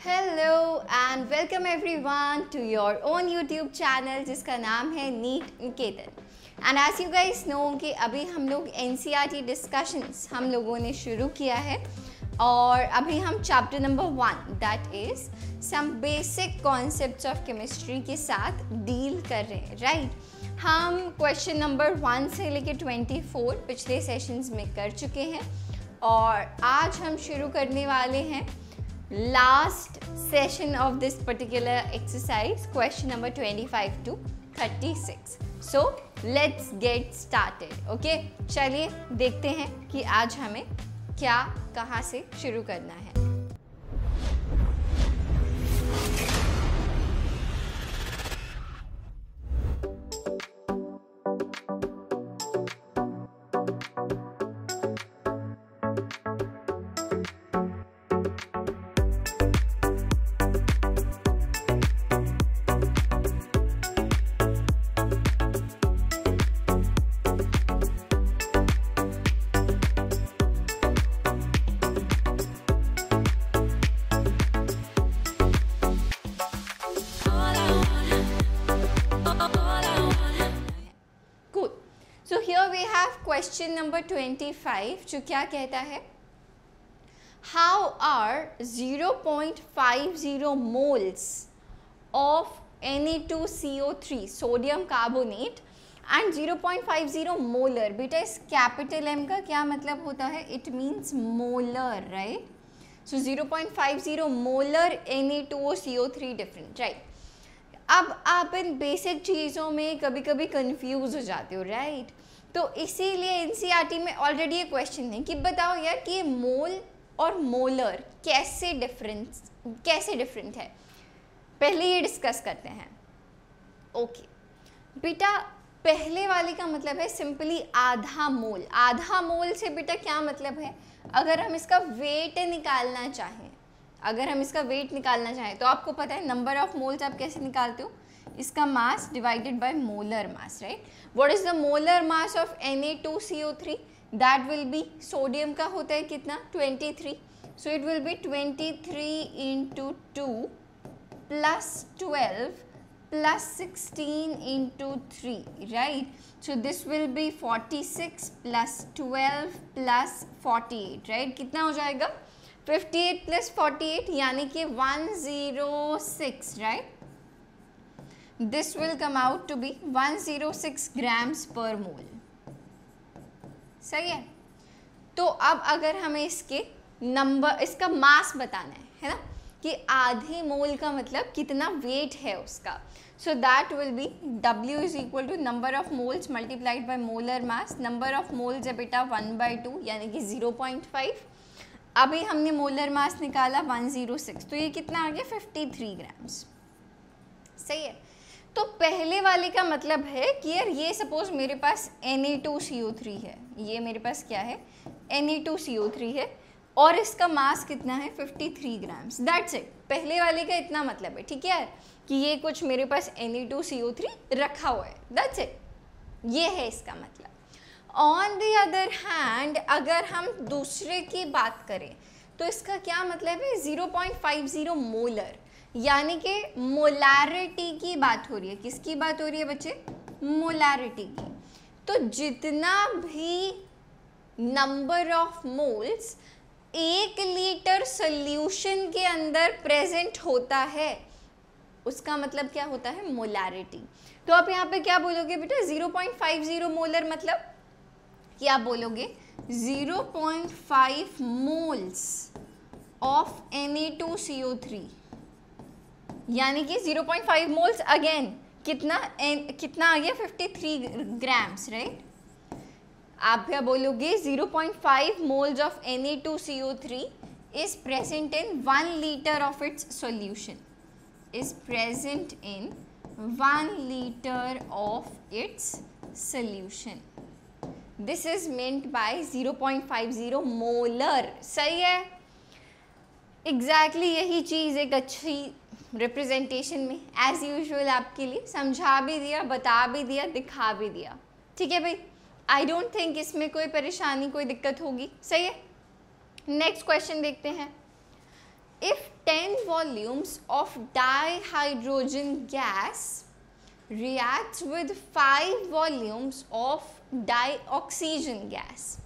Hello and welcome everyone to your own YouTube channel जिसका नाम है NEET Niketan. And as you guys know कि अभी हम लोग एनसीईआरटी डिस्कशंस हम लोगों ने शुरू किया है और अभी हम chapter number 1 that is some basic concepts of chemistry के साथ डील कर रहे हैं, राइट। हम क्वेश्चन नंबर 1 से लेके 24 पिछले सेशंस में कर चुके हैं और आज हम शुरू करने वाले हैं last session of this particular exercise, question number 25 to 36. So let's get started. Okay, चलिए देखते हैं कि आज हमें क्या कहाँ से शुरू करना है। क्वेश्चन नंबर 25 जो क्या कहता है, how are 0.50 moles of Na2CO3 sodium carbonate and 0.50 molar. बेटा इस कैपिटल M का क्या मतलब होता है? It means molar, right. So 0.50 molar Na2CO3 different, right. अब आप इन बेसिक चीज़ों में कभी कभी कंफ्यूज हो जाते हो, राइट। तो इसीलिए एनसीईआरटी में ऑलरेडी ये क्वेश्चन है कि बताओ यार कि ये मोल और मोलर कैसे डिफरेंट है। पहले ये डिस्कस करते हैं। ओके बेटा, पहले वाले का मतलब है सिंपली आधा मोल। आधा मोल से बेटा क्या मतलब है? अगर हम इसका वेट निकालना चाहें तो आपको पता है नंबर ऑफ मोल्स आप कैसे निकालते हो? इसका मास divided bye molar mass, right. What is the molar mass of Na2CO3? That will B, sodium का होता है कितना? 23। So it will be 23 into 2 plus 12 plus 16 into 3, right. So this will be 46 plus 12 plus 48, right. कितना हो जाएगा? 58 plus 48 यानी कि 106, right. This will come out to be 106 grams per mole. सही है। तो अब अगर हमें इसका मास बताना है ना, कि आधे मोल का मतलब कितना वेट है उसका। So that will be W is equal to number of moles multiplied by molar mass. Number of moles है बेटा 1/2 यानी कि 0.5। अभी हमने मोलर मास निकाला 106, तो ये कितना आ गया? 53 ग्राम्स। सही है। तो पहले वाले का मतलब है कि यार ये सपोज मेरे पास Na2CO3 है, ये मेरे पास क्या है? Na2CO3 है और इसका मास कितना है? 53 ग्राम्स। That's it. पहले वाले का इतना मतलब है, ठीक है यार, कि ये कुछ मेरे पास Na2CO3 रखा हुआ है। दैट्स इट, ये है इसका मतलब। ऑन द अदर हैंड अगर हम दूसरे की बात करें तो इसका क्या मतलब है? 0.50 मोलर, यानी कि मोलैरिटी की बात हो रही है। किसकी बात हो रही है बच्चे? मोलैरिटी की। तो जितना भी number of moles 1 litre solution के अंदर प्रेजेंट होता है उसका मतलब क्या होता है? मोलैरिटी। तो आप यहाँ पे क्या बोलोगे बेटा? 0.50 मोलर मतलब कि आप बोलोगे 0.5 मोल्स ऑफ Na2CO3 यानी कि 0.5 मोल्स अगेन कितना आ गया? 53 ग्राम्स, राइट। आप क्या बोलोगे? 0.5 moles of Na2CO3 is present in 1 litre of its solution, is present in 1 litre of its solution. This is meant by 0.50 molar. सही है। एग्जैक्टली यही चीज़ एक अच्छी रिप्रेजेंटेशन में एज यूजुअल आपके लिए समझा भी दिया, बता भी दिया, दिखा भी दिया। ठीक है भाई, आई डोंट थिंक इसमें कोई परेशानी, कोई दिक्कत होगी। सही है। नेक्स्ट क्वेश्चन देखते हैं। if 10 volumes of dihydrogen gas reacts with 5 volumes of dioxygen gas,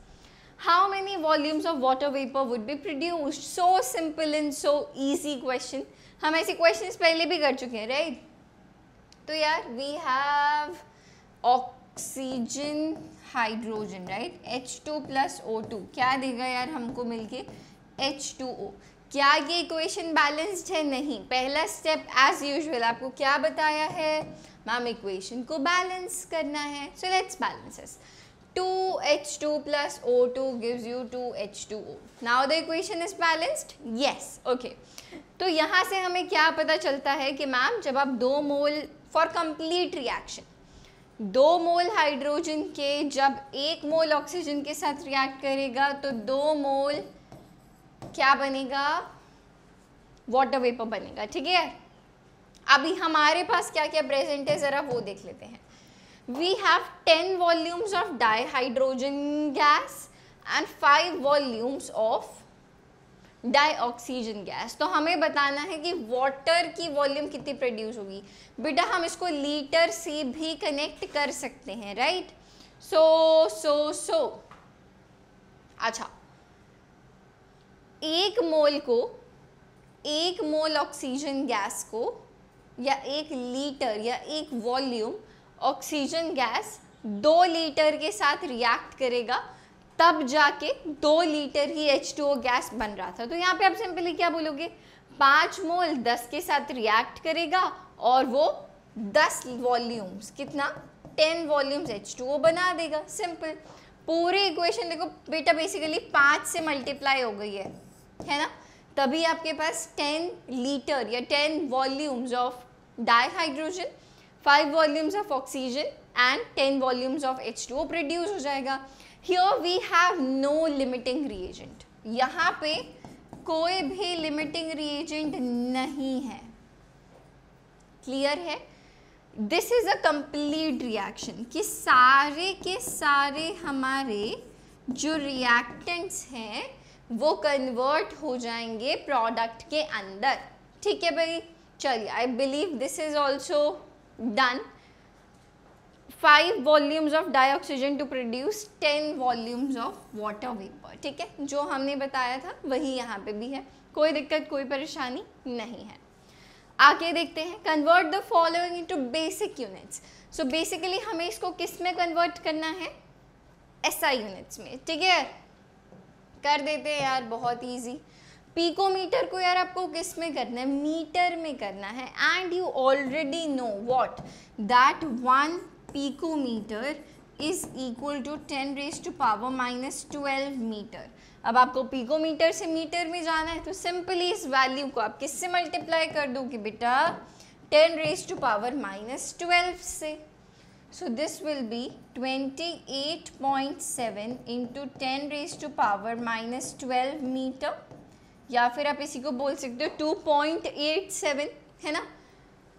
how many volumes of water vapor would be produced? So simple and so easy question. हम ऐसे questions पहले भी कर चुके हैं, right? तो यार we have oxygen hydrogen, right, H2 plus O2 क्या देगा यार हमको मिलके? H2O. क्या ये इक्वेशन बैलेंस्ड है? नहीं. पहला स्टेप एज यूजुअल आपको क्या बताया है? मैम इक्वेशन को बैलेंस करना है. So let's balance this. 2H2 plus O2 gives you 2H2O. Now the equation is balanced? Yes. Okay. तो यहाँ से हमें क्या पता चलता है कि मैम जब आप 2 mole for complete reaction 2 mole hydrogen के जब 1 मोल ऑक्सीजन के साथ रिएक्ट करेगा तो 2 मोल क्या बनेगा? वाटर वेपर बनेगा. ठीक है. अभी हमारे पास क्या क्या प्रेजेंट है जरा वो देख लेते हैं. We have 10 volumes of dihydrogen gas and 5 volumes of dioxygen gas. तो हमें बताना है कि वाटर की वॉल्यूम कितनी प्रोड्यूस होगी. बेटा हम इसको लीटर से भी कनेक्ट कर सकते हैं, राइट? सो अच्छा, 1 मोल को 1 मोल ऑक्सीजन गैस को या 1 लीटर या 1 वॉल्यूम ऑक्सीजन गैस 2 लीटर के साथ रिएक्ट करेगा तब जाके 2 लीटर ही H2O गैस बन रहा था. तो यहाँ पे आप सिंपली क्या बोलोगे? 5 मोल 10 के साथ रिएक्ट करेगा और वो 10 वॉल्यूम्स कितना? 10 वॉल्यूम्स H2O बना देगा. सिंपल. पूरी इक्वेशन देखो बेटा बेसिकली 5 से मल्टीप्लाई हो गई है ना? तभी आपके पास 10 लीटर या 10 volumes of dihydrogen, 5 volumes of oxygen and 10 volumes of H2O produce हो जाएगा. Here we have no limiting reagent. यहाँ पे कोई भी लिमिटिंग रिएजेंट नहीं है. क्लियर है? This is a complete reaction कि सारे के सारे हमारे जो रिएक्टेंट्स हैं वो कन्वर्ट हो जाएंगे प्रोडक्ट के अंदर. ठीक है भाई, चलिए. I believe this is also done. 5 volumes of dioxygen to produce 10 volumes of water vapour. ठीक है, जो हमने बताया था वही यहाँ पे भी है. कोई दिक्कत कोई परेशानी नहीं है. आगे देखते हैं. Convert the following into basic units. So basically हमें इसको किस में कन्वर्ट करना है? SI यूनिट्स में. ठीक है, कर देते हैं यार, बहुत इजी. पिकोमीटर को यार आपको किस में करना है? मीटर में करना है. And you already know what that 1 picometre is equal to 10 raise to power -12 metre. अब आपको पिकोमीटर से मीटर में जाना है तो सिंपली इस वैल्यू को आप किससे मल्टीप्लाई कर दोगे बेटा? 10 रेज़ टू पावर -12 से. So this will be 28.7 into 10 raised to power -12 metre, या फिर आप इसी को बोल सकते हो 2.87, है ना?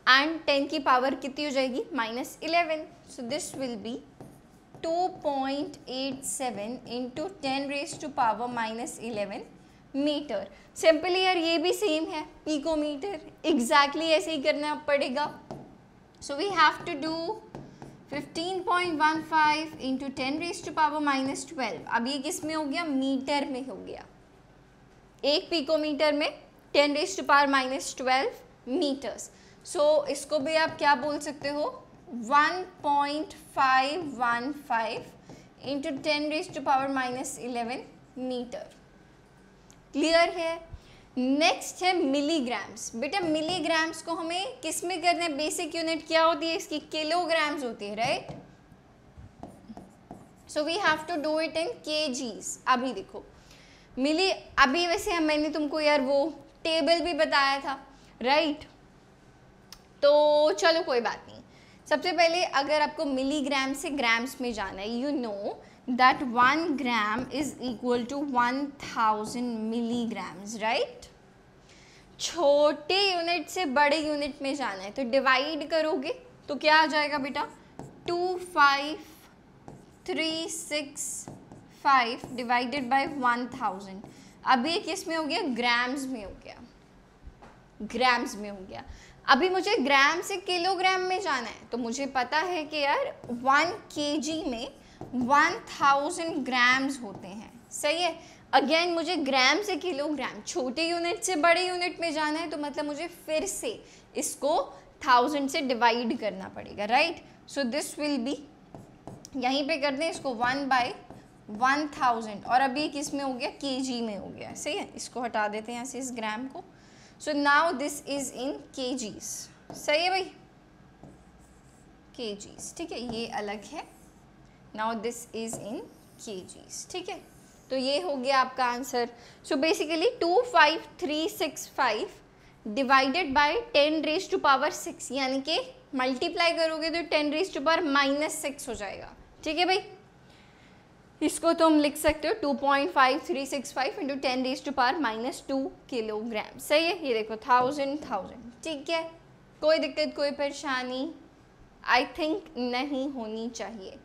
एंड 10 की पावर कितनी हो जाएगी? -11. So this will be 2.87 into 10 raised to power -11 metre. Simply यार ये भी सेम है पिकोमीटर. एग्जैक्टली ऐसे ही करना पड़ेगा. So we have to do 15.15 into 10 raised to power -12. अब ये किस में हो गया? मीटर में हो गया. 1 पिकोमीटर में 10 raised to power -12 metres. So इसको भी आप क्या बोल सकते हो? 1.515 into 10 raised to power -11 metre. Clear है? नेक्स्ट है मिलीग्राम्स. बेटा मिलीग्राम्स को हमें किस में करना है? बेसिक यूनिट क्या होती है इसकी? किलोग्राम्स होती है, right? So we have to do it in KGs. अभी देखो मिली, अभी वैसे मैंने तुमको यार वो टेबल भी बताया था, राइट? तो चलो कोई बात नहीं. सबसे पहले अगर आपको मिलीग्राम से ग्राम्स में जाना है, you know that 1 gram is equal to 1000 milligrams, right? छोटे यूनिट से बड़े यूनिट में जाना है तो डिवाइड करोगे तो क्या आ जाएगा बेटा? 25365 डिवाइडेड बाय 1000. अब ये किस में हो गया? ग्राम्स में हो गया. ग्राम्स में हो गया। अभी मुझे ग्राम से किलोग्राम में जाना है, तो मुझे पता है कि यार 1 kg में 1000 ग्राम्स होते हैं, सही है। अगेन मुझे ग्राम से किलोग्राम, छोटे यूनिट से बड़े यूनिट में जाना है, तो मतलब मुझे फिर से इसको 1000 से डिवाइड करना पड़ेगा, right. So this will be, यहीं पे कर दें इसको 1/1000, और अभी किस में हो गया, kg में हो गया, सही है। इसको हटा देते हैं यहाँ से इस ग्राम को। So now this is in kgs, सही है भाई, kgs, ठीक है, ये अलग है। Now this is in kgs, ठीक है। तो ये हो गया आपका answer. So basically 25365 divided by 10⁻⁶, यानी कि मल्टीप्लाई करोगे तो 10⁻⁻6 हो जाएगा, ठीक है भाई। इसको तो हम लिख सकते हो 2.5365 इंटू 10⁻⁻2 किलोग्राम, सही है। ये देखो 1000, ठीक है। कोई दिक्कत, कोई परेशानी आई थिंक नहीं होनी चाहिए।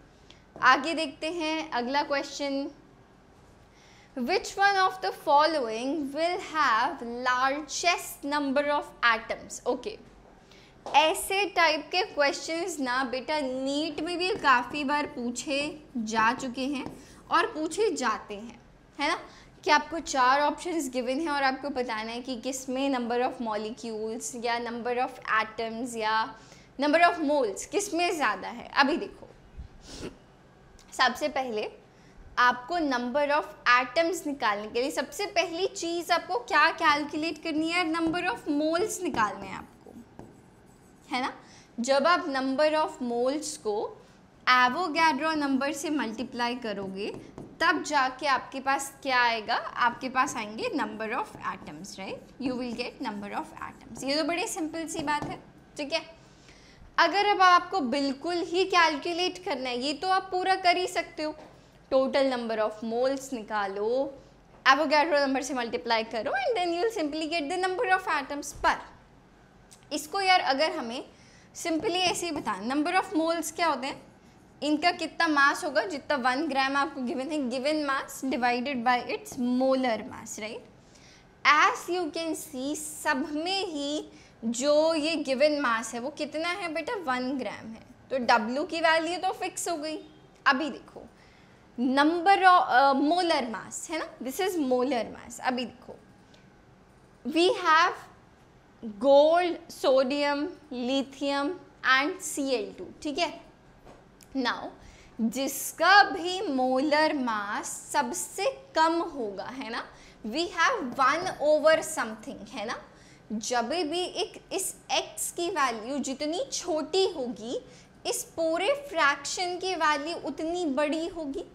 आगे देखते हैं अगला question. Which one of the following will have largest number of atoms? Okay. ऐसे टाइप के क्वेश्चंस ना बेटा नीट में भी काफ़ी बार पूछे जा चुके हैं और पूछे जाते हैं, है ना, कि आपको 4 ऑप्शंस गिवन हैं और आपको बताना है कि किस में नंबर ऑफ मॉलिक्यूल्स या नंबर ऑफ एटम्स या नंबर ऑफ मोल्स किस में ज़्यादा है। अभी देखो, सबसे पहले आपको नंबर ऑफ एटम्स निकालने के लिए सबसे पहली चीज़ आपको क्या कैलकुलेट करनी है, नंबर ऑफ मोल्स निकालने हैं आपको, है ना। जब आप नंबर ऑफ मोल्स को एवोगैड्रो नंबर से मल्टीप्लाई करोगे तब जाके आपके पास क्या आएगा, आपके पास आएंगे number of atoms, right. You will gate number of atoms. ये तो बड़ी सिंपल सी बात है, ठीक है। अगर अब आपको बिल्कुल ही कैलकुलेट करना है, ये तो आप पूरा कर ही सकते हो, टोटल नंबर ऑफ मोल्स निकालो, एवोगैड्रो नंबर से मल्टीप्लाई करो and then you will simply get the number of atoms. पर इसको यार अगर हमें सिंपली ऐसे ही बताएं, नंबर ऑफ मोल्स क्या होते हैं, इनका कितना मास होगा, जितना 1 ग्राम आपको गिवन है, given mass divided by its molar mass, right. As you can see सब में ही जो ये गिवन मास है वो कितना है बेटा, 1 ग्राम है, तो W की वैल्यू तो फिक्स हो गई। अभी देखो नंबर ऑफ मोलर मास है ना, दिस इज मोलर मास। अभी देखो we have gold, sodium, lithium and Cl2, ठीक है। नाउ जिसका भी मोलर मास सबसे कम होगा, है ना, वी हैव 1 समथिंग, है ना। जब भी इस x की वैल्यू जितनी छोटी होगी इस पूरे फ्रैक्शन की वैल्यू उतनी बड़ी होगी।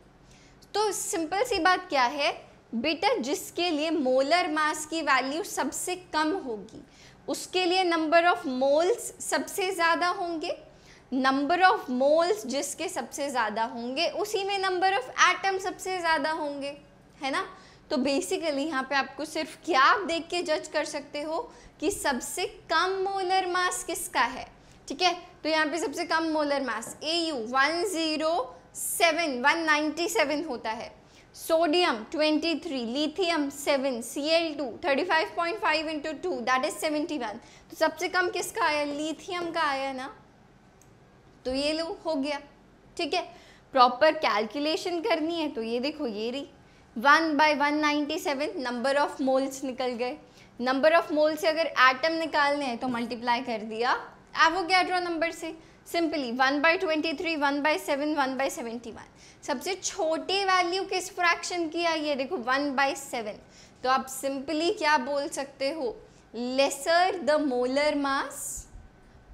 तो सिंपल सी बात क्या है बेटा, जिसके लिए मोलर मास की वैल्यू सबसे कम होगी उसके लिए नंबर ऑफ मोल्स सबसे ज़्यादा होंगे, नंबर ऑफ मोल्स जिसके सबसे ज़्यादा होंगे उसी में नंबर ऑफ एटम सबसे ज़्यादा होंगे, है ना। तो बेसिकली यहाँ पे आपको सिर्फ क्या आप देख के जज कर सकते हो कि सबसे कम मोलर मास किसका है, ठीक है। तो यहाँ पे सबसे कम मोलर मास Au 197 होता है, sodium 23, lithium 7, Cl2 35.5 into 2 that is 71। तो सबसे कम किसका आया, लिथियम का आया ना, तो ये लो हो गया, ठीक है। प्रॉपर कैलकुलेशन करनी है तो ये देखो ये रही 1/197 नंबर ऑफ मोल्स निकल गए। नंबर ऑफ मोल से अगर एटम निकालने हैं तो मल्टीप्लाई कर दिया एवोगैड्रो नंबर से, सिंपली 1/23, 1/7, 1/71। सबसे छोटी वैल्यू किस फ्रैक्शन की आई है, देखो 1/7। तो आप सिंपली क्या बोल सकते हो, lesser the molar mass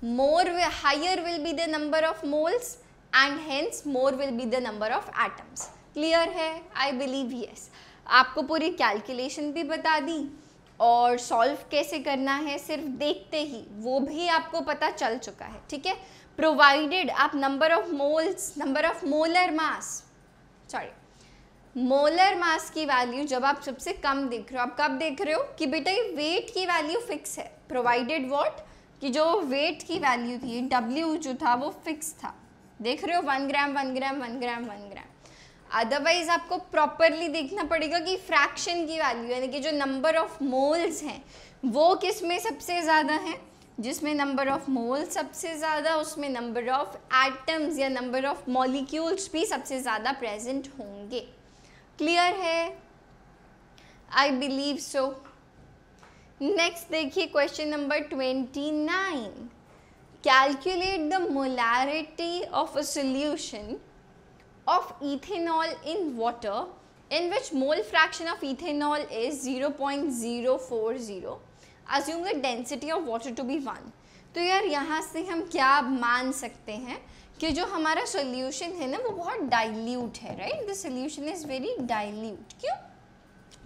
more higher will be the number of moles and hence more will be the number of atoms। Clear है, आई बिलीव यस। आपको पूरी कैलकुलेशन भी बता दी और सॉल्व कैसे करना है सिर्फ देखते ही वो भी आपको पता चल चुका है, ठीक है। प्रोवाइडेड आप number of moles, number of molar mass, sorry molar mass की वैल्यू जब आप सबसे कम देख रहे हो, आप कब देख रहे हो कि बेटा ये वेट की वैल्यू फिक्स है, प्रोवाइडेड व्हाट कि जो वेट की वैल्यू थी W जो था वो फिक्स था, देख रहे हो 1 ग्राम 1 ग्राम 1 ग्राम 1 ग्राम। अदरवाइज आपको प्रॉपरली देखना पड़ेगा कि फ्रैक्शन की वैल्यू यानी कि जो नंबर ऑफ मोल्स हैं वो किस में सबसे ज़्यादा है? जिसमें नंबर ऑफ मोल सबसे ज़्यादा, उसमें नंबर ऑफ एटम्स या नंबर ऑफ मॉलिक्यूल्स भी सबसे ज़्यादा प्रेजेंट होंगे। क्लियर है? I believe so. नेक्स्ट देखिए question number 29। Calculate the molarity of a solution of ethanol in water in which mole fraction of ethanol is 0.040. Assume the density of water to be 1. तो यार यहाँ से हम क्या मान सकते हैं कि जो हमारा सॉल्यूशन है ना वो बहुत डाइल्यूट है, right? The solution is very dilute. क्यों?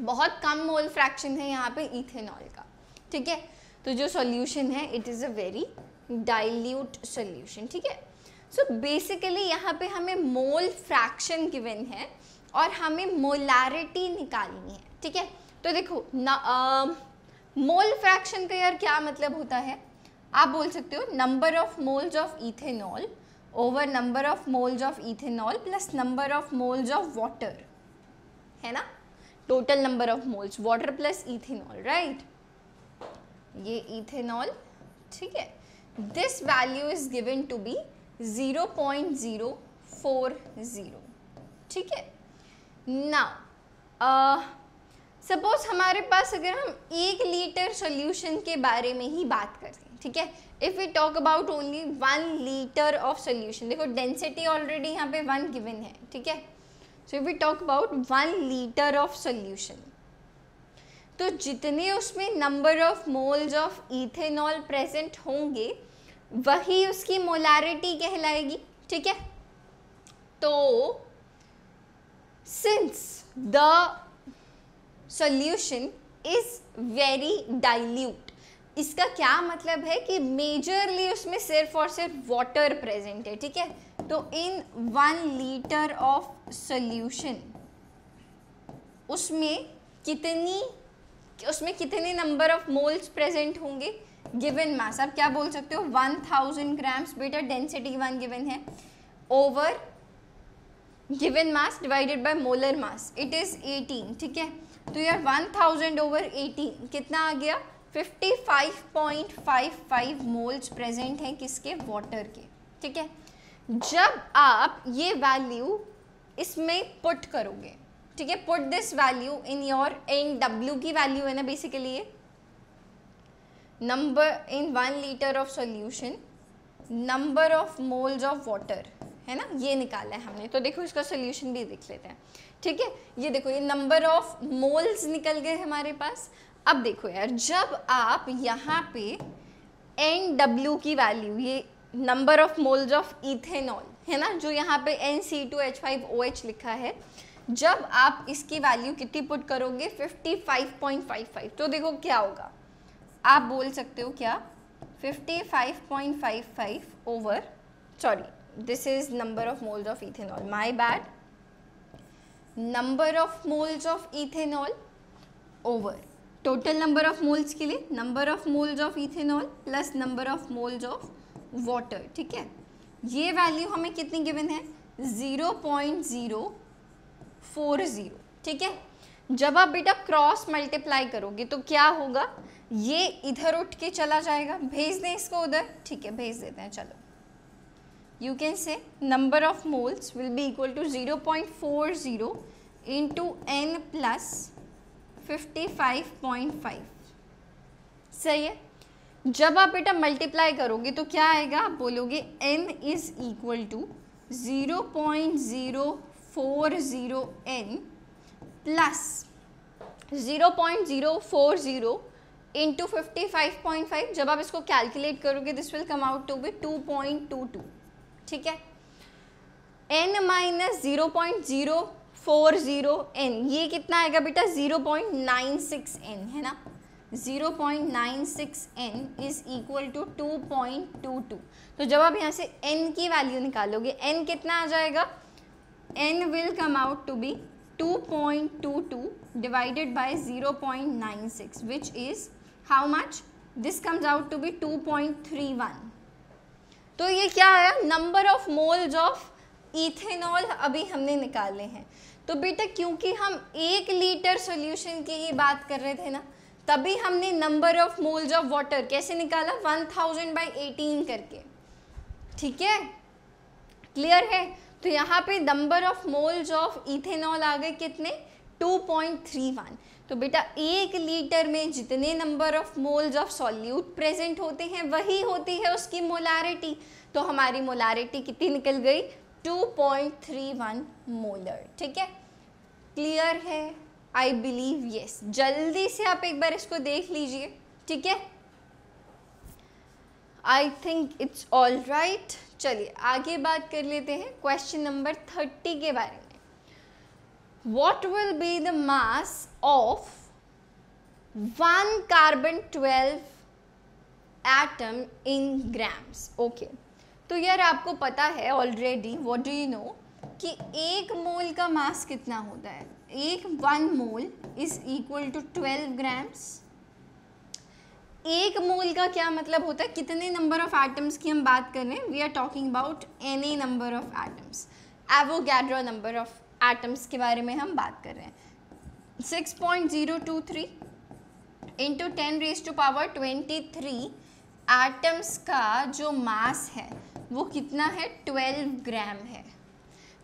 बहुत कम मोल फ्रैक्शन है यहाँ पे इथेनॉल का, ठीक है? तो जो सॉल्यूशन है it is a very dilute solution, ठीक है? सो बेसिकली यहाँ पे हमें मोल फ्रैक्शन गिवन है और हमें मोलैरिटी निकालनी है, ठीक है? तो देखो मोल फ्रैक्शन का यार क्या मतलब होता है? आप बोल सकते हो number of moles of ethanol over number of moles of ethanol plus number of moles of water, है ना? Total number of moles water plus ethanol, right? ये इथेनॉल, ठीक है? This value is given to be 0.040, ठीक है? Now suppose हमारे पास अगर हम 1 लीटर सॉल्यूशन के बारे में ही बात करते हैं, ठीक है? If we talk about only 1 litre of solution, देखो डेंसिटी ऑलरेडी यहाँ पे 1 गिवन है, ठीक है? So if we talk about 1 litre of solution, तो जितने उसमें number of moles of ethanol present होंगे वही उसकी मोलैरिटी कहलाएगी, ठीक है? तो since the solution is very dilute, इसका क्या मतलब है कि मेजरली उसमें सिर्फ और सिर्फ वाटर प्रेजेंट है, ठीक है? तो इन 1 लीटर ऑफ सॉल्यूशन उसमें कितने नंबर ऑफ मोल्स प्रेजेंट होंगे? गिवन मास, आप क्या बोल सकते हो? 1000 ग्राम्स, बेटा डेंसिटी 1 गिवन है, over given mass divided bye molar mass, it is 18, ठीक है? तो यार 1000 ओवर 18 कितना आ गया? 55.55 मोल्स प्रेजेंट हैं किसके? वाटर के, ठीक है? जब आप ये वैल्यू इसमें पुट करोगे, ठीक है? Put this value in your NW की वैल्यू है ना बेसिकली ये number in 1 litre of solution, number of moles of water, है ना? ये निकाला है हमने। तो देखो इसका सॉल्यूशन भी देख लेते हैं, ठीक है? ये देखो ये नंबर ऑफ मोल्स निकल गए हमारे पास। अब देखो यार जब आप यहाँ पे NW की वैल्यू, ये number of moles of ethanol है ना, जो यहाँ पे NC2H5OH लिखा है, जब आप इसकी वैल्यू कितनी पुट करोगे? 55.55, तो देखो क्या होगा? आप बोल सकते हो क्या? 55.55 over, sorry this is number of moles of ethanol, my bad, number of moles of ethanol over total number of moles के लिए number of moles of ethanol plus number of moles of water, ठीक है? ये value हमें कितनी given है? 0.040, ठीक है? जब आप बेटा क्रॉस मल्टीप्लाई करोगे तो क्या होगा? ये इधर उठ के चला जाएगा, भेज दें इसको उधर, ठीक है? भेज देते हैं, चलो। You can say number of moles will be equal to 0.40 into n plus 55.5, सही है? जब आप बेटा मल्टीप्लाई करोगे तो क्या आएगा? आप बोलोगे n is equal to 0.040n plus 0.040 into 55.5। जब आप इसको कैलकुलेट करोगे this will come out to be 2.22, ठीक है? n माइनस 0.040n, ये कितना आएगा बेटा? 0.96n, है ना? 0.96n is equal to 2.22। तो जब आप यहाँ से n की वैल्यू निकालोगे, n कितना आ जाएगा? n will come out to be 2.22 divided by 0.96 which is how much? This comes out to be 2.31। तो ये क्या आया? Number of moles of ethanol अभी हमने निकाले हैं। तो बेटा क्योंकि हम 1 लीटर सॉल्यूशन की ही बात कर रहे थे ना, तभी हमने number of moles of water कैसे निकाला, 1000/18 करके, ठीक है, क्लियर है। तो यहाँ पे number of moles of ethanol आ गए कितने, 2.31। तो बेटा 1 लीटर में जितने number of moles of solute present होते हैं वही होती है उसकी मोलारिटी। तो हमारी मोलारिटी कितनी निकल गई, 2.31 मोलर, ठीक है, क्लियर है, आई बिलीव यस। जल्दी से आप एक बार इसको देख लीजिए, ठीक है, I think it's all right. चलिए आगे बात कर लेते हैं क्वेश्चन नंबर 30 के बारे में। What will be the mass of 1 carbon 12 atom in grams? Okay, तो यार आपको पता है already, what do you know, कि 1 मोल का मास कितना होता है, 1 mole is equal to 12 grams. 1 mole का क्या मतलब होता है, कितने नंबर ऑफ एटम्स की हम बात कर रहे हैं, we are talking about any number of atoms, Avogadro number of atoms के बारे में हम बात कर रहे हैं। 6.023 इंटू 10⁻23 एटम्स का जो मास है वो कितना है, 12 ग्राम है।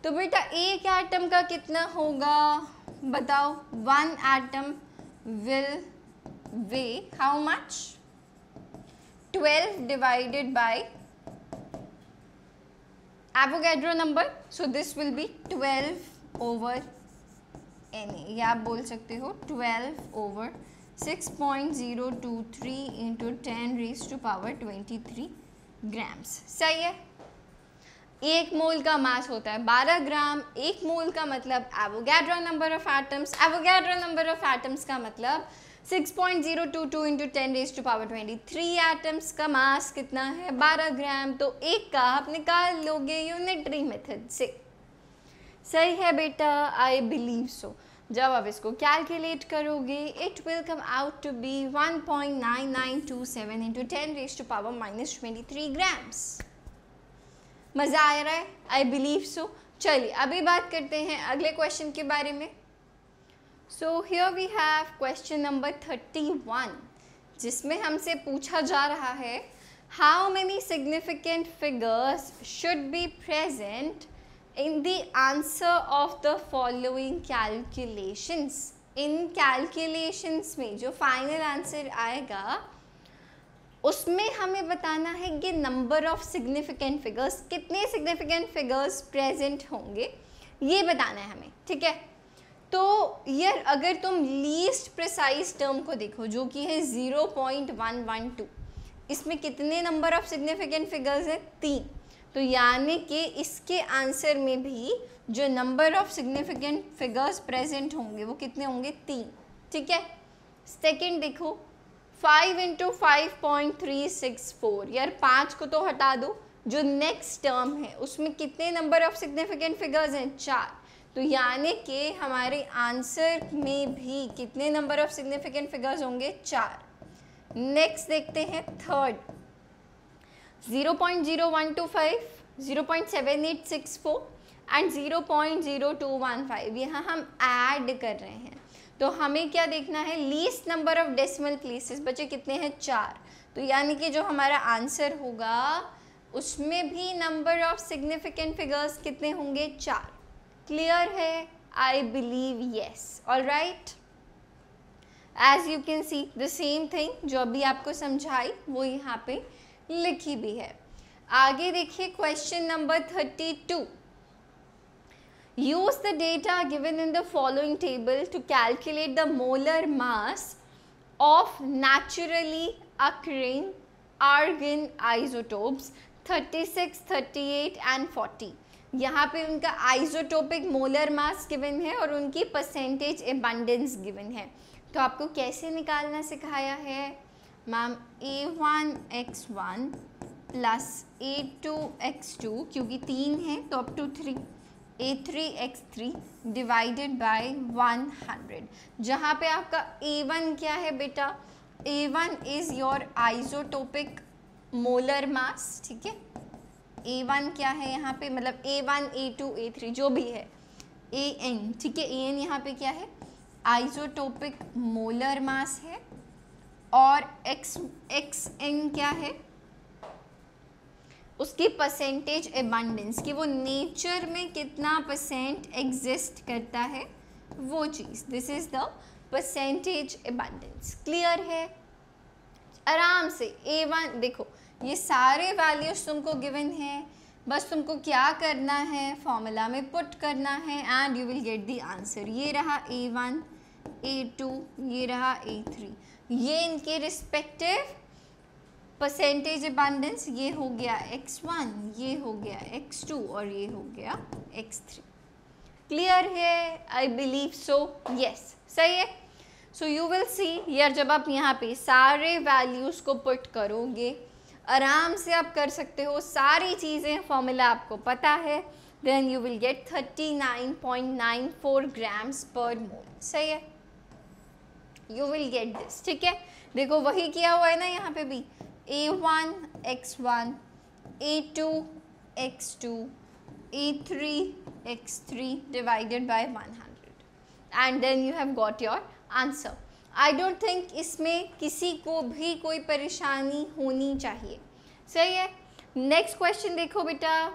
तो बेटा एक एटम का कितना होगा बताओ, 1 atom will weigh how much, 12 divided by Avogadro number, so this will be 12 over Na, या आप बोल सकते हो 12 over 6.023 into 10⁻23 ग्राम्स, सही है। 1 मोल का मास होता है 12 ग्राम, 1 मोल का मतलब Avogadro number of atoms, Avogadro number of atoms का मतलब 6.022 इंटू 10⁻23 एटम्स का मास कितना है, 12 ग्राम। तो एक का आप निकाल लोगे यूनिटरी मेथड से, सही है बेटा, आई बिलीव सो। जब आप इसको कैलकुलेट करोगे it will come out to be 1.9927 into 10⁻23 grams. मज़ा आ रहा है, आई बिलीव सो। चलिए अभी बात करते हैं अगले क्वेश्चन के बारे में। So here we have question number 31, जिसमें हमसे पूछा जा रहा है how many significant figures should be present in the answer of the following calculations। In calculations में जो फाइनल आंसर आएगा उसमें हमें बताना है कि नंबर ऑफ सिग्निफिकेंट फिगर्स, कितने सिग्निफिकेंट फिगर्स प्रेजेंट होंगे ये बताना है हमें, ठीक है। तो यार अगर तुम लीस्ट प्रिसाइज टर्म को देखो जो कि है 0.112, इसमें कितने नंबर ऑफ सिग्निफिकेंट फिगर्स हैं, 3। तो यानी कि इसके आंसर में भी जो number of significant figures present होंगे वो कितने होंगे, 3, ठीक है। सेकंड देखो 5 इंटू 5.364, यार 5 को तो हटा दो, जो नेक्स्ट टर्म है उसमें कितने नंबर ऑफ सिग्निफिकेंट फिगर्स हैं, 4। तो यानी कि हमारे आंसर में भी कितने नंबर ऑफ सिग्निफिकेंट फिगर्स होंगे, 4। नेक्स्ट देखते हैं थर्ड, 0.0125, 0.7864 एंड 0.0215, यहाँ हम ऐड कर रहे हैं। तो हमें क्या देखना है, least number of decimal places बचे कितने हैं, 4। तो यानी कि जो हमारा आंसर होगा उसमें भी नंबर ऑफ सिग्निफिकेंट फिगर्स कितने होंगे, 4। क्लियर है, I believe yes, all right. As you can see the same thing जो अभी आपको समझाई वो यहाँ पे लिखी भी है। आगे देखिए question number 32। Use the data given in the following table to calculate the molar mass of naturally occurring argon isotopes 36, 38 and 40। यहाँ पे उनका आइसोटोपिक मोलर मास गिवन है और उनकी परसेंटेज एबंडेंस गिवन है। तो आपको कैसे निकालना सिखाया है मैम, A1x1 प्लस A2x2, क्योंकि 3 है तो up to 3, A3x3 divided by 100। जहाँ पे आपका A1 क्या है बेटा, A1 is your isotopic molar mass, ठीक है। A1 क्या है यहाँ पे, मतलब A1, A2, A3 जो भी है, AN, ठीक है। AN यहाँ पे क्या है, आइसोटोपिक मोलर मास है। और xn क्या है, उसकी परसेंटेज एबंडेंस, कि वो नेचर में कितना परसेंट एग्जिस्ट करता है वो चीज़. This is the percentage abundance. Clear है? आराम से A1 देखो, ये सारे वैल्यूज तुमको गिवन है, बस तुमको क्या करना है, फॉर्मूला में पुट करना है and you will get the answer. ये रहा A1, A2, ये रहा A3, ये इनके रिस्पेक्टिव परसेंटेज एबंडेंस, ये हो गया x1, ये हो गया x2 और ये हो गया x3. क्लियर है? I believe so. यस, सही है. सो यू विल सी यार, जब आप यहाँ पे सारे वैल्यूज को पुट करोगे, आराम से आप कर सकते हो, सारी चीज़ें फॉर्मूला आपको पता है, then you will get 39.94 grams per mole. सही है, यू विल गेट दिस. ठीक है, देखो वही किया हुआ है ना यहाँ पे भी, A1 x1, A2 x2, A3 x3 divided by 100 and then you have got your answer. I don't think इसमें किसी को भी कोई परेशानी होनी चाहिए. सही है. नेक्स्ट क्वेश्चन देखो बेटा.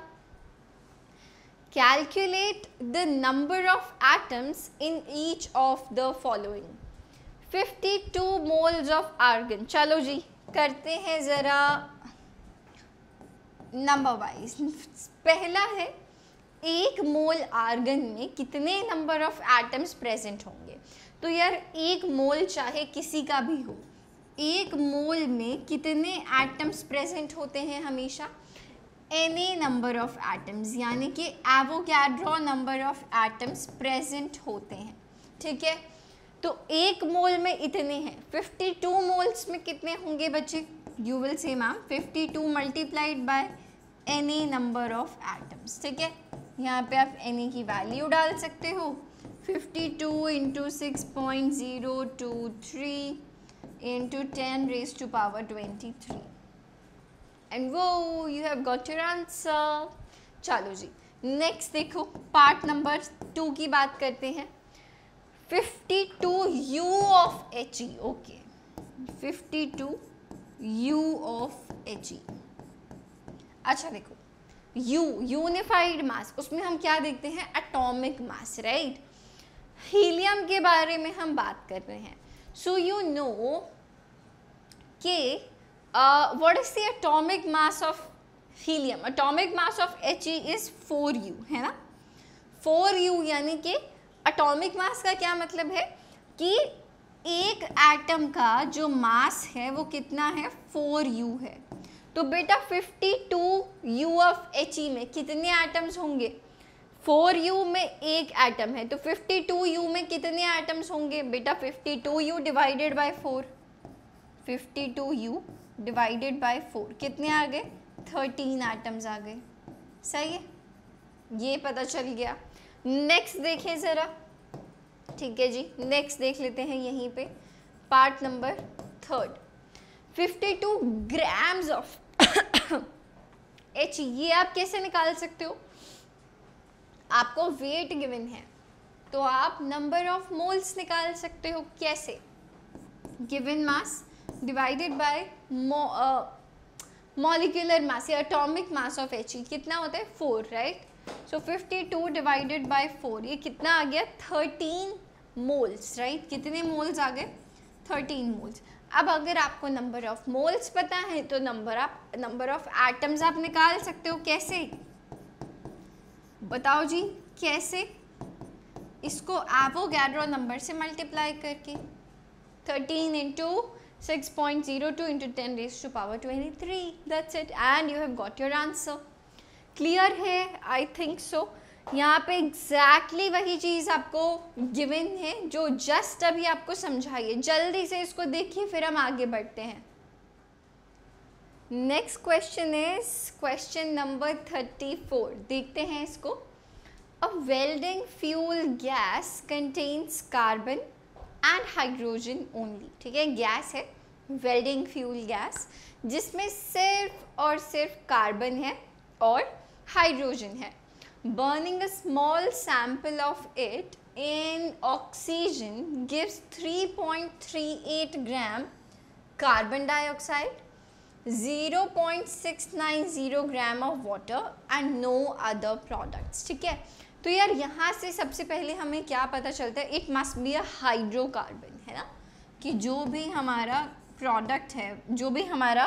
Calculate the number of atoms in each of the following. 52 moles of argon. चलो जी करते हैं ज़रा नंबर वाइज. पहला है, एक मोल आर्गन में कितने नंबर ऑफ एटम्स प्रेजेंट होंगे. तो यार एक मोल चाहे किसी का भी हो, एक मोल में कितने एटम्स प्रेजेंट होते हैं हमेशा, एनी नंबर ऑफ एटम्स, यानी कि Avogadro number of atoms present होते हैं. ठीक है, तो एक मोल में इतने हैं. 52 मोल्स में कितने होंगे बच्चे? You will say ma'am 52 multiplied by any number of atoms. ठीक है, यहाँ पे आप एनी की वैल्यू डाल सकते हो. 52 into 6.023 into 10 raised to power 23 and वो you have got your answer. चलो जी नेक्स्ट देखो, पार्ट नंबर 2 की बात करते हैं. 52 U of He. Okay, 52 U of He. अच्छा देखो, U यूनिफाइड मास, उसमें हम क्या देखते हैं, एटॉमिक मास. राइट, हीलियम के बारे में हम बात कर रहे हैं. सो यू नो कि what is the atomic mass of helium. Atomic mass of He is 4U, है ना. 4U यानी कि एटॉमिक मास का क्या मतलब है कि एक एटम का जो मास है वो कितना है, 4U है. तो बेटा 52U ऑफ He में कितने एटम्स होंगे, 4U में एक एटम है, तो 52U में कितने एटम्स होंगे बेटा, 52U divided by 4. 52U divided by 4 कितने आ गए, 13 एटम्स आ गए. सही है, ये पता चल गया. नेक्स्ट देखें ज़रा. ठीक है जी, नेक्स्ट देख लेते हैं यहीं पे part number 3. 52 grams of He. ये आप कैसे निकाल सकते हो, आपको वेट गिवन है तो आप नंबर ऑफ मोल्स निकाल सकते हो. कैसे, given mass divided bye molecular mass या एटॉमिक मास ऑफ He कितना होता है, 4. राइट, सो 52 डिवाइडेड बाय 4, ये कितना आ गया, 13 मोल्स. राइट, कितने मोल्स आ गए, 13 मोल्स. अब अगर आपको नंबर ऑफ मोल्स पता है तो नंबर ऑफ एटम्स आप निकाल सकते हो. कैसे बताओ जी, कैसे, इसको एवोगैड्रो नंबर से मल्टीप्लाई करके. 13 into 6.02 into 10 raised to power 23. That's it and you have got your answer. Clear है? I think so. यहाँ पे एग्जैक्टली वही चीज़ आपको गिवन है जो जस्ट अभी आपको समझाइए. जल्दी से इसको देखिए फिर हम आगे बढ़ते हैं. Next question is question number 34. देखते हैं इसको. A welding fuel gas contains carbon and hydrogen only. ठीक है, गैस है वेल्डिंग फ्यूल गैस जिसमें सिर्फ और सिर्फ कार्बन है और हाइड्रोजन है. Burning a small sample of it in oxygen gives 3.38 gram carbon dioxide, 0.690 gram of water and no other products. ठीक है, तो यार यहाँ से सबसे पहले हमें क्या पता चलता है, it must be a hydrocarbon, है ना, कि जो भी हमारा प्रोडक्ट है, जो भी हमारा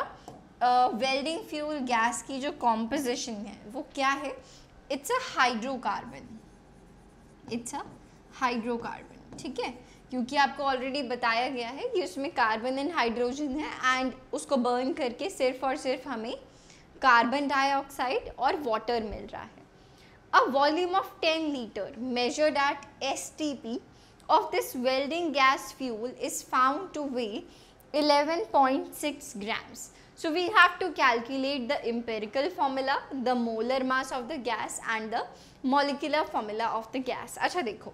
वेल्डिंग फ्यूल गैस की जो कॉम्पोजिशन है वो क्या है, it's a hydrocarbon, it's a hydrocarbon. ठीक है, क्योंकि आपको ऑलरेडी बताया गया है कि उसमें कार्बन एंड हाइड्रोजन है एंड उसको बर्न करके सिर्फ और सिर्फ हमें कार्बन डाइऑक्साइड और वाटर मिल रहा है। A volume of 10 litre measured eight STP of this welding gas fuel is found to weigh 11.6 grams. So we have to calculate the empirical formula, the molar mass of the gas and the molecular formula of the gas. अच्छा देखो,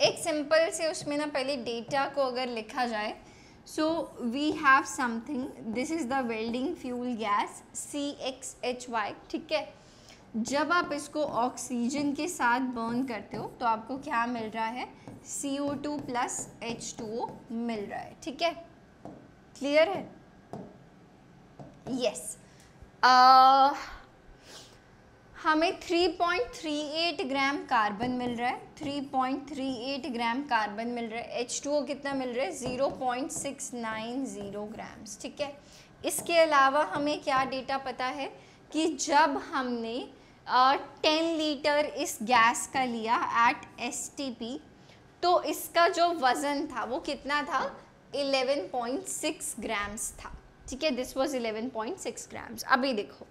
एक simple से उसमें ना पहले data को अगर लिखा जाए, so we have something, this is the welding fuel gas CXHY। ठीक है, जब आप इसको ऑक्सीजन के साथ बर्न करते हो तो आपको क्या मिल रहा है, CO2 प्लस H2O मिल रहा है। ठीक है, क्लियर है? यस, हमें 3.38 ग्राम कार्बन मिल रहा है, 3.38 ग्राम कार्बन मिल रहा है, H2O कितना मिल रहा है, 0.690 ग्राम्स। ठीक है, इसके अलावा हमें क्या डेटा पता है कि जब हमने 10 लीटर इस गैस का लिया एट STP, तो इसका जो वज़न था वो कितना था, 11.6 ग्राम्स था। ठीक है, दिस वाज 11.6 ग्राम्स। अभी देखो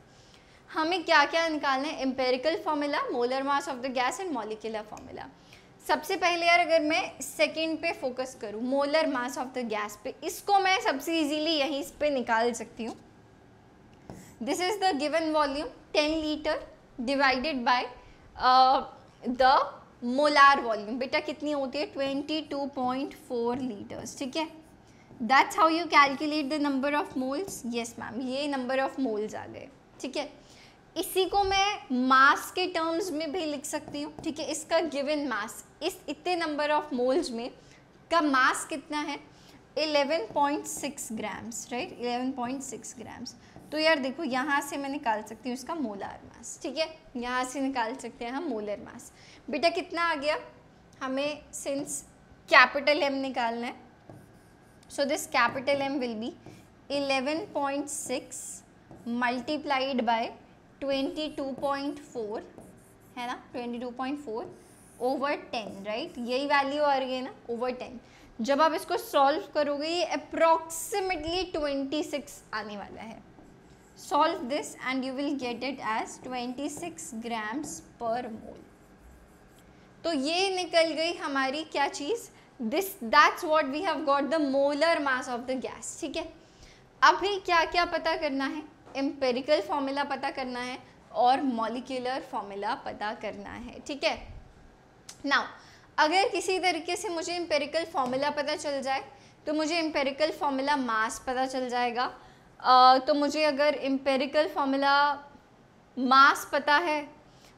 हमें क्या क्या निकालना है, empirical formula, molar mass of the gas and molecular formula. सबसे पहले यार अगर मैं सेकंड पे फोकस करूँ, molar mass of the gas पे, इसको मैं सबसे इजीली यहीं पे निकाल सकती हूँ। This is the given volume 10 litre divided by the molar volume. बेटा कितनी होती है, 22.4 लीटर्स। ठीक है, that's how you calculate the number of moles. Yes ma'am, ये नंबर ऑफ मोल्स आ गए। ठीक है, इसी को मैं मास के टर्म्स में भी लिख सकती हूँ। ठीक है, इसका गिवन मास, इस इतने नंबर ऑफ मोल्स में का मास कितना है, 11.6 ग्राम्स, राइट, 11.6 ग्राम्स। तो यार देखो यहाँ से मैं निकाल सकती हूँ इसका मोलार मास। ठीक है, यहाँ से निकाल सकते हैं हम मोलर मास। बेटा कितना आ गया, हमें सिंस कैपिटल M निकालना है, so this capital M will be 11.6 multiplied by 22.4, है ना, 22.4 ओवर 10, राइट, यही वैल्यू आ रही है ना, ओवर 10। जब आप इसको सॉल्व करोगे ये अप्रॉक्सीमेटली 26 आने वाला है। Solve this and you will get it as 26 grams per mole. तो ये निकल गई हमारी क्या चीज़, this, that's what we have got the molar mass of the gas. ठीक है, अभी क्या क्या पता करना है, एम्पेरिकल फॉर्मूला पता करना है और मॉलिक्यूलर फॉर्मूला पता करना है। ठीक है, नाउ अगर किसी तरीके से मुझे एम्पेरिकल फॉर्मूला पता चल जाए तो मुझे एम्पेरिकल फॉर्मूला मास पता चल जाएगा। तो मुझे अगर एम्पेरिकल फॉर्मूला मास पता है,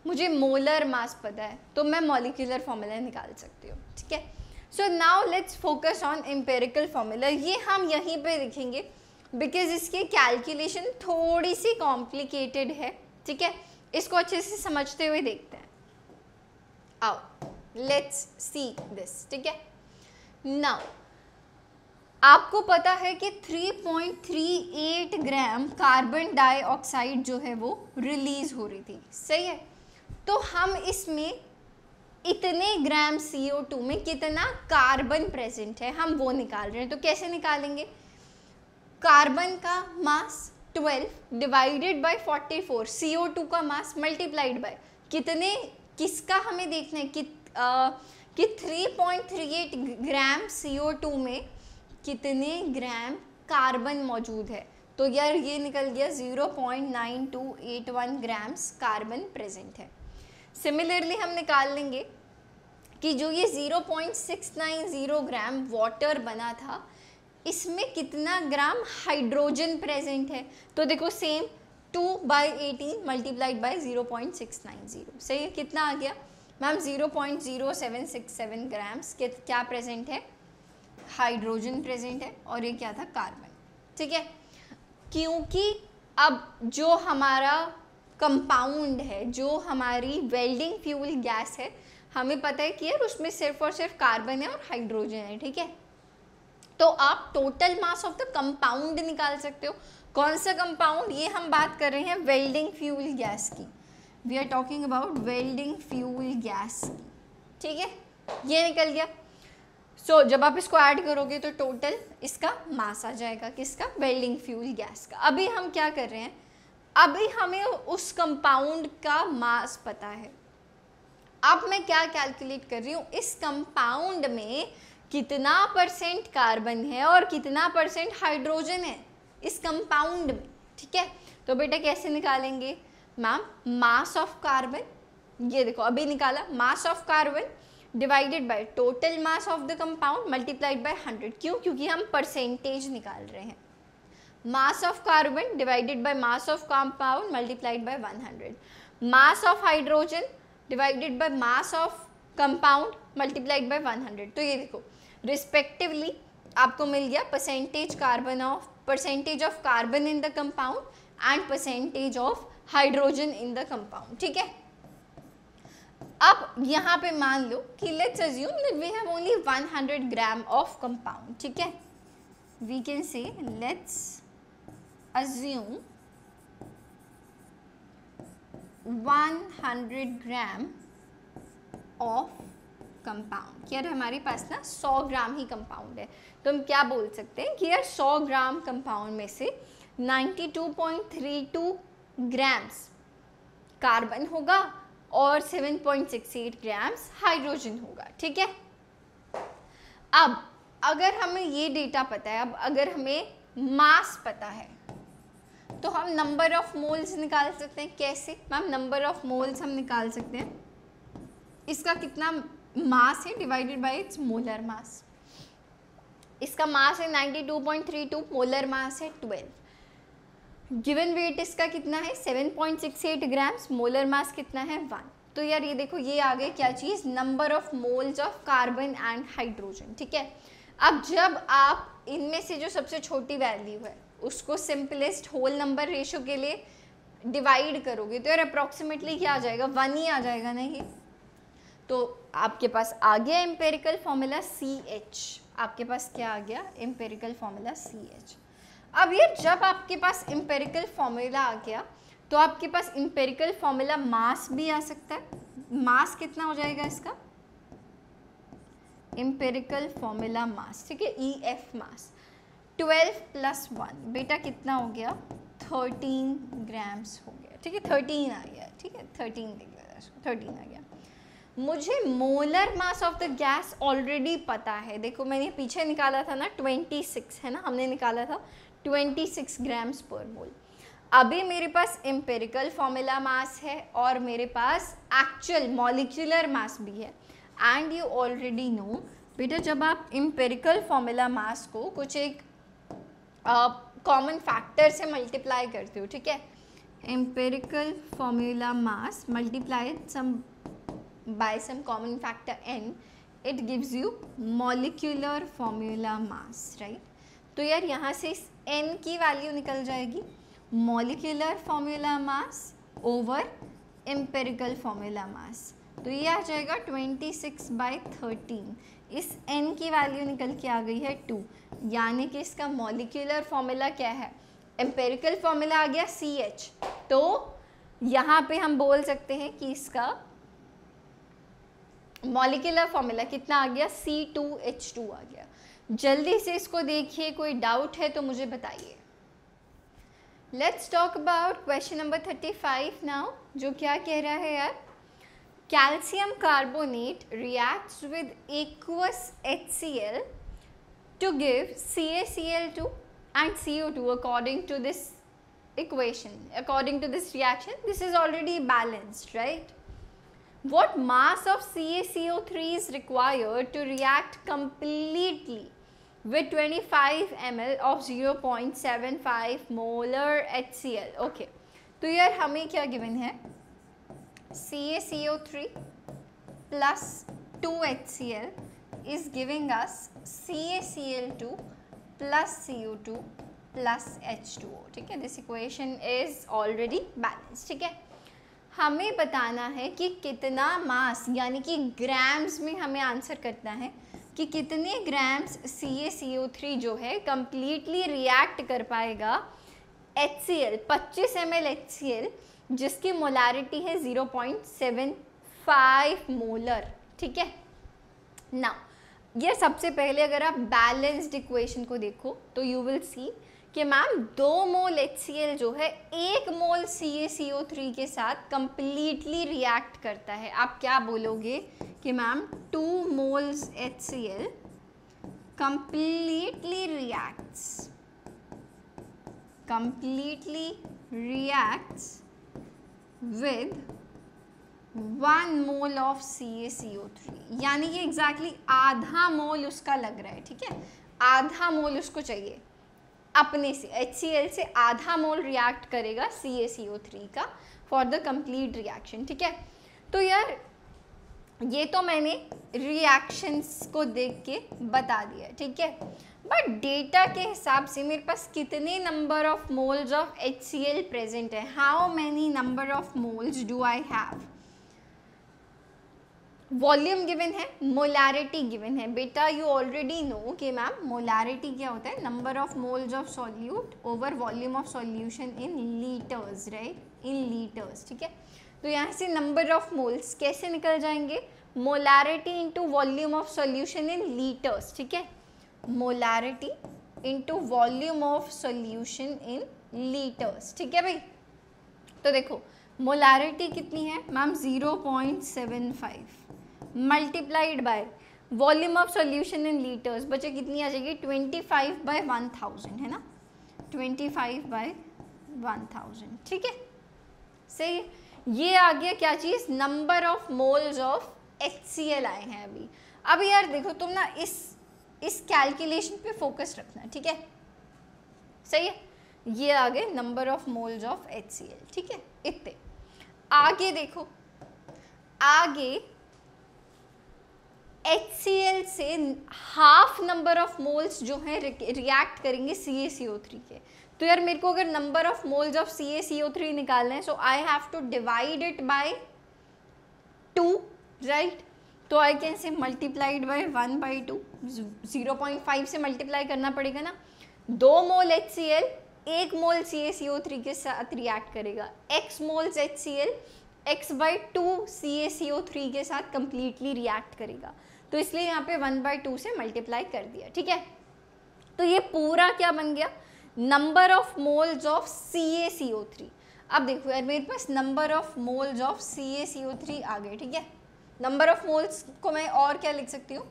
मुझे मोलर मास पता है, तो मैं मॉलिक्यूलर फॉर्मूला निकाल सकती हूँ। ठीक है, so now let's focus on empirical formula. ये हम यहीं पे लिखेंगे बिकॉज इसकी कैलकुलेशन थोड़ी सी कॉम्प्लिकेटेड है। ठीक है, इसको अच्छे से समझते हुए देखते हैं। आओ लेट्स सी दिस। ठीक है, नाउ आपको पता है कि 3.38 ग्राम कार्बन डाइऑक्साइड जो है वो रिलीज हो रही थी, सही है। तो हम इसमें इतने ग्राम CO2 में कितना कार्बन प्रेजेंट है हम वो निकाल रहे हैं। तो कैसे निकालेंगे, कार्बन का मास 12 डिवाइडेड बाय 44, CO2 का मास मल्टीप्लाइड बाय कितने, किसका हमें देखना है कि 3.38 ग्राम CO2 में कितने ग्राम कार्बन मौजूद है। तो यार ये निकल गया 0.9281 ग्राम्स कार्बन प्रेजेंट है। सिमिलरली हम निकाल लेंगे कि जो ये 0.690 ग्राम वाटर बना था, इसमें कितना ग्राम हाइड्रोजन प्रेजेंट है। तो देखो सेम 2/18 मल्टीप्लाइड बाय 0.690, सही है, कितना आ गया मैम, 0.0767 ग्राम्स क्या प्रेजेंट है, हाइड्रोजन प्रेजेंट है, और ये क्या था, कार्बन। ठीक है, क्योंकि अब जो हमारा कंपाउंड है, जो हमारी वेल्डिंग फ्यूल गैस है, हमें पता है कि यार उसमें सिर्फ और सिर्फ कार्बन है और हाइड्रोजन है, ठीक है। तो आप total mass of the compound निकाल सकते हो। कौन सा कंपाउंड, ये हम बात कर रहे हैं वेल्डिंग फ्यूल गैस की, we are talking about welding fuel gas की, ठीक है, ये निकल गया। सो जब आप इसको ऐड करोगे तो टोटल इसका मास आ जाएगा, किसका, वेल्डिंग फ्यूल गैस का। अभी हम क्या कर रहे हैं, अभी हमें उस कंपाउंड का मास पता है। अब मैं क्या कैलकुलेट कर रही हूँ, इस कंपाउंड में कितना % कार्बन है और कितना % हाइड्रोजन है इस कंपाउंड में, ठीक है। तो बेटा कैसे निकालेंगे मैम, मास ऑफ कार्बन, ये देखो अभी निकाला, mass of carbon divided by total mass of the compound multiplied by 100। क्यों, क्योंकि हम परसेंटेज निकाल रहे हैं। Mass of carbon divided by mass of compound multiplied by 100, mass of hydrogen divided by mass of compound multiplied by 100। तो ये देखो respectively आपको मिल गया percentage of carbon in the compound and percentage of hydrogen in the compound, ठीक है। अब यहाँ पे मान लो कि let's assume that we have only 100 gram of compound, ठीक है। We can say let's assume 100 gram of compound, यार हमारे पास ना 100 ग्राम ही कंपाउंड है, तो हम क्या बोल सकते हैं कि यार 100 ग्राम कंपाउंड में से 92.32 ग्राम्स कार्बन होगा और 7.68 ग्राम्स हाइड्रोजन होगा, ठीक है। अब अगर हमें ये डेटा पता है, अब अगर हमें मास पता है, तो हम नंबर ऑफ मोल्स निकाल सकते हैं। कैसे मैम, नंबर ऑफ मोल्स हम निकाल सकते हैं, इसका कितना मास है डिवाइडेड बाय इट्स मोलर मास। इसका मास है 92.32, मोलर मास है 12, गिवन वेट इसका कितना है 7.68 ग्राम्स, मोलर मास कितना है 1। तो यार ये देखो ये आ गए क्या चीज़, number of moles of carbon and hydrogen, ठीक है। अब जब आप इनमें से जो सबसे छोटी वैल्यू है उसको सिंपलेस्ट होल नंबर रेशियो के लिए डिवाइड करोगे तो यार अप्रॉक्सीमेटली क्या आ जाएगा, 1 ही आ जाएगा ना ये। तो आपके पास आ गया एम्पेरिकल फॉर्मूला CH, आपके पास क्या आ गया, एम्पेरिकल फॉर्मूला CH। अब ये जब आपके पास एम्पेरिकल फॉर्मूला आ गया तो आपके पास एम्पेरिकल फॉर्मूला मास भी आ सकता है। मास कितना हो जाएगा इसका, एम्पेरिकल फॉर्मूला मास, ठीक है, EF मास 12 + 1 बेटा कितना हो गया, 13 ग्राम्स हो गया, ठीक है, 13 आ गया, ठीक है, 13 लिख लेना इसको, 13 आ गया। मुझे molar mass of the gas already पता है, देखो मैंने पीछे निकाला था ना 26 है ना, हमने निकाला था 26 ग्राम्स पर मोल। अभी मेरे पास एम्पेरिकल फॉर्मूला मास है और मेरे पास एक्चुअल मॉलिक्यूलर मास भी है। एंड यू ऑलरेडी नो बेटा, जब आप एम्पेरिकल फॉर्मूला मास को कुछ एक कॉमन फैक्टर से मल्टीप्लाई करते हो, ठीक है, empirical formula mass multiplied by some common factor n, it gives you molecular formula mass, right। तो यार यहाँ से इस n की वैल्यू निकल जाएगी, molecular formula mass over empirical formula mass, तो ये आ जाएगा 26/13। इस n की वैल्यू निकल के आ गई है 2, यानी कि इसका molecular formula क्या है, empirical formula आ गया CH। तो यहाँ पे हम बोल सकते हैं कि इसका मॉलिक्यूलर फॉर्मूला कितना आ गया, C2H2 आ गया। जल्दी से इसको देखिए, कोई डाउट है तो मुझे बताइए। Let's talk about question number 35 now, जो क्या कह रहा है यार, calcium carbonate reacts with aqueous HCl to give CaCl2 and CO2 according to this equation, according to this reaction. This is already balanced, right? What mass of CaCO3 is required to react completely with 25 ml of 0.75 molar HCl? Okay, तो यार हमें क्या given है, CaCO3 plus 2HCl is giving us CaCl2 plus CO2 plus H2O, ठीक है. This equation is already balance, ठीक है. हमें बताना है कि कितना मास, यानी कि ग्राम्स में हमें आंसर करना है कि कितने ग्राम्स CaCO3 जो है कंप्लीटली रिएक्ट कर पाएगा HCl 25 ml HCl जिसकी मोलारिटी है 0.75 मोलर, ठीक है. नाउ ये सबसे पहले अगर आप बैलेंस्ड इक्वेशन को देखो तो यू विल सी कि मैम 2 मोल HCl जो है 1 मोल CaCO3 के साथ कंप्लीटली रिएक्ट करता है. आप क्या बोलोगे कि ma'am 2 moles HCl completely reacts with 1 mole of CaCO3, यानी कि एग्जैक्टली आधा मोल उसका लग रहा है, ठीक है. आधा मोल उसको चाहिए अपने से, HCl से आधा मोल रिएक्ट करेगा CaCO3 का फॉर द कंप्लीट रिएक्शन, ठीक है. तो यार ये तो मैंने रिएक्शंस को देख के बता दिया, ठीक है. बट डेटा के हिसाब से मेरे पास कितने number of moles of HCl present है, how many number of moles do I have. Volume given है, मोलारिटी गिवन है. बेटा यू ऑलरेडी नो कि मैम मोलारिटी क्या होता है, number of moles of solute over volume of solution in litres, right, in litres, ठीक है. तो यहाँ से नंबर ऑफ मोल्स कैसे निकल जाएंगे, molarity into volume of solution in litres, ठीक है. Molarity into volume of solution in litres, ठीक है भाई. तो देखो मोलारिटी कितनी है ma'am 0.75 multiplied by volume of solution in litres, बचे कितनी आ जाएगी 25/1000, है ना, 25/1000, ठीक है. सही है. ये आ गया क्या चीज़, number of moles of HCl आए हैं अभी. अब यार देखो तुम ना इस कैलकुलेशन पे फोकस रखना, ठीक है. सही है. ये आ गए number of moles of HCl, ठीक है. इतने आगे देखो, आगे HCl से हाफ नंबर ऑफ मोल्स जो है रिएक्ट करेंगे CaCO3 के. तो यार मेरे को अगर number of moles of CaCO3 निकालना है so I have to divide it by 2, right. तो I can say multiplied by 1/2, 0.5 से मल्टीप्लाई करना पड़ेगा ना. 2 मोल HCl 1 मोल CaCO3 के साथ रिएक्ट करेगा, x moles HCl x/2 CaCO3 के साथ कंप्लीटली रिएक्ट करेगा. तो इसलिए यहाँ पे 1/2 से मल्टीप्लाई कर दिया, ठीक है. तो ये पूरा क्या बन गया, number of moles of CaCO3. अब देखो यार मेरे पास number of moles of CaCO3 आ गए, ठीक है. नंबर ऑफ मोल्स को मैं और क्या लिख सकती हूँ,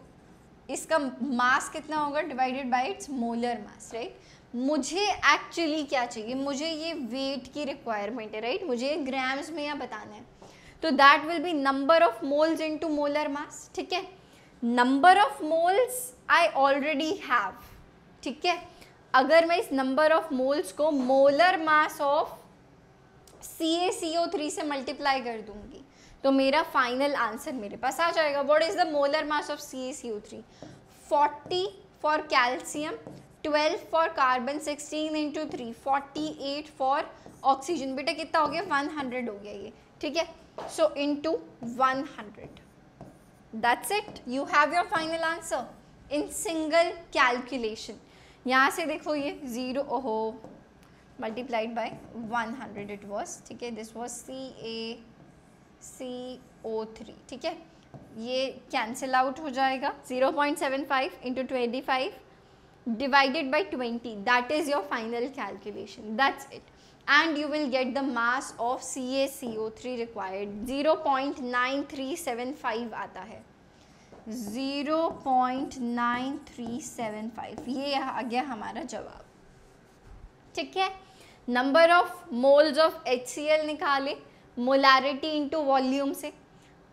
इसका मास कितना होगा divided by its molar mass, right. मुझे एक्चुअली क्या चाहिए, मुझे ये वेट की रिक्वायरमेंट है, राइट. मुझे ग्राम्स में यहाँ बताना है. तो that will B number of moles into molar mass, ठीक है. Number of moles I already have, ठीक है. अगर मैं इस नंबर ऑफ मोल्स को मोलर मास ऑफ CaCO3 से मल्टीप्लाई कर दूंगी तो मेरा फाइनल आंसर मेरे पास आ जाएगा. What is the molar mass of CaCO3, 40 for calcium, 12 for carbon, 16 into 3 48 for oxygen. बेटा कितना हो गया 100 हो गया ये, ठीक है. So into 100, that's it, you have your final answer in single calculation. यहाँ से देखो ये 0 ओहो मल्टीप्लाइड बाय 100 इट वॉज, ठीक है. दिस वॉज CaCO3, ठीक है. ये कैंसिल आउट हो जाएगा, 0.75 into 25 divided by 20, that is your final calculation, that's it, and you will get the mass of CaCO3 required. 0.9375 आता है, 0.9375, ये आ गया हमारा जवाब, ठीक है. Number of moles of HCl निकाले, मोलारिटी इंटू वॉल्यूम से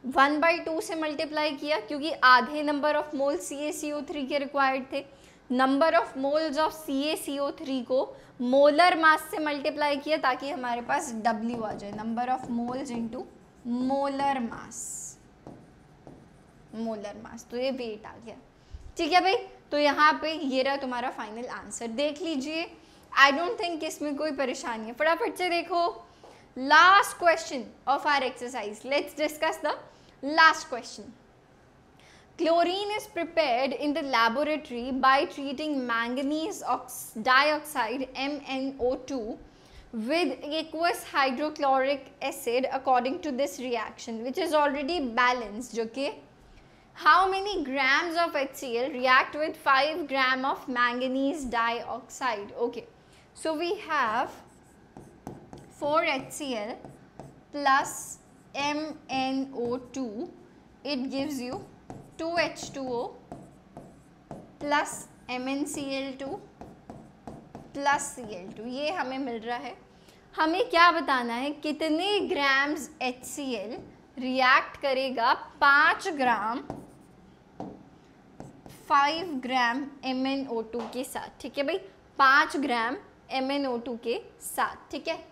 1/2 से मल्टीप्लाई किया क्योंकि आधे नंबर ऑफ मोल CaCO3 के रिक्वायर्ड थे. Number of moles of CaCO3 को मोलर मास से मल्टीप्लाई किया ताकि हमारे पास W आ जाए, number of moles into molar mass, molar mass. तो ये वेट आ गया, ठीक है भाई. तो यहाँ पे ये रहा तुम्हारा फाइनल आंसर. देख लीजिए आई डोंट थिंक इसमें कोई परेशानी है. फटाफट से देखो last question of our exercise. Let's discuss the last question. Chlorine is prepared in the laboratory by treating manganese dioxide MnO2 with aqueous hydrochloric acid according to this reaction, which is already balanced. Okay, how many grams of HCl react with 5 gram of manganese dioxide? Okay, so we have 4 HCl plus MnO2, it gives you 2H2O plus MnCl2 plus Cl2. ये हमें मिल रहा है. हमें क्या बताना है, कितने grams HCl react करेगा 5 ग्राम 5 ग्राम MnO2 के साथ. ठीक है भाई, 5 ग्राम MnO2 के साथ. ठीक है,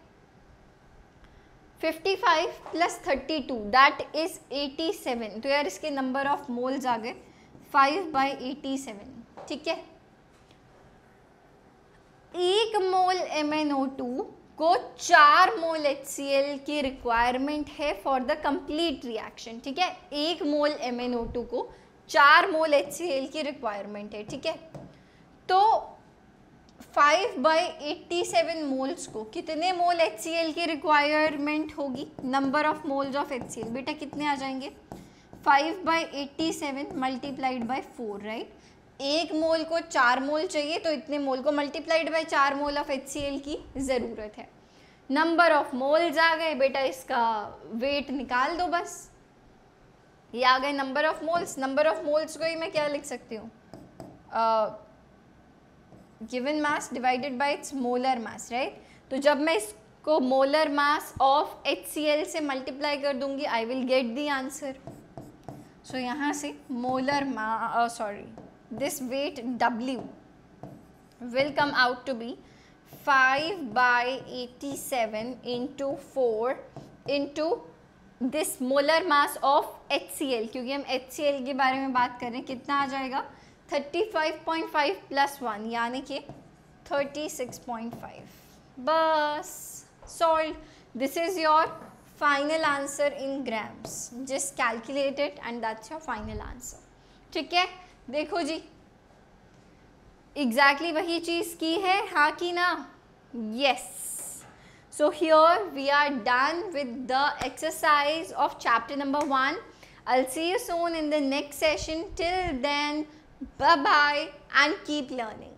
55 प्लस 32 दैट इज 87. तो यार इसके नंबर ऑफ मोल्स आ गए 5/87. ठीक है, 1 मोल MnO2 को 4 मोल HCl की रिक्वायरमेंट है फॉर द कंप्लीट रिएक्शन. ठीक है, 1 मोल MnO2 को 4 मोल HCl की रिक्वायरमेंट है. ठीक है, तो 5/87 मोल्स को कितने मोल HCl की रिक्वायरमेंट होगी? Number of moles of HCl बेटा कितने आ जाएंगे? 5/87 मल्टीप्लाइड बाय 4, राइट. 1 मोल को 4 मोल चाहिए, तो इतने मोल को multiplied by 4 mole of HCl की ज़रूरत है. नंबर ऑफ मोल्स आ गए बेटा, इसका वेट निकाल दो बस. ये आ गए number of moles. Number of moles को ही मैं क्या लिख सकती हूँ? Given mass divided by its molar mass, right. तो जब मैं इसको मोलर मास ऑफ HCl से मल्टीप्लाई कर दूंगी, I will get the answer. So यहाँ से molar this weight W will come out to be 5/87 into 4 into this molar mass of HCl, क्योंकि हम HCl के बारे में बात कर रहे हैं. कितना आ जाएगा? 35.5 प्लस 1 यानी कि 36.5. बस solve. This is your final answer in grams. Just calculate it and that's your final answer. ठीक है, देखो जी एग्जैक्टली वही चीज़ की है, हाँ कि ना? Yes. So here we are done with the exercise of chapter number 1. I'll see you soon in the next session. Till then, bye bye and keep learning.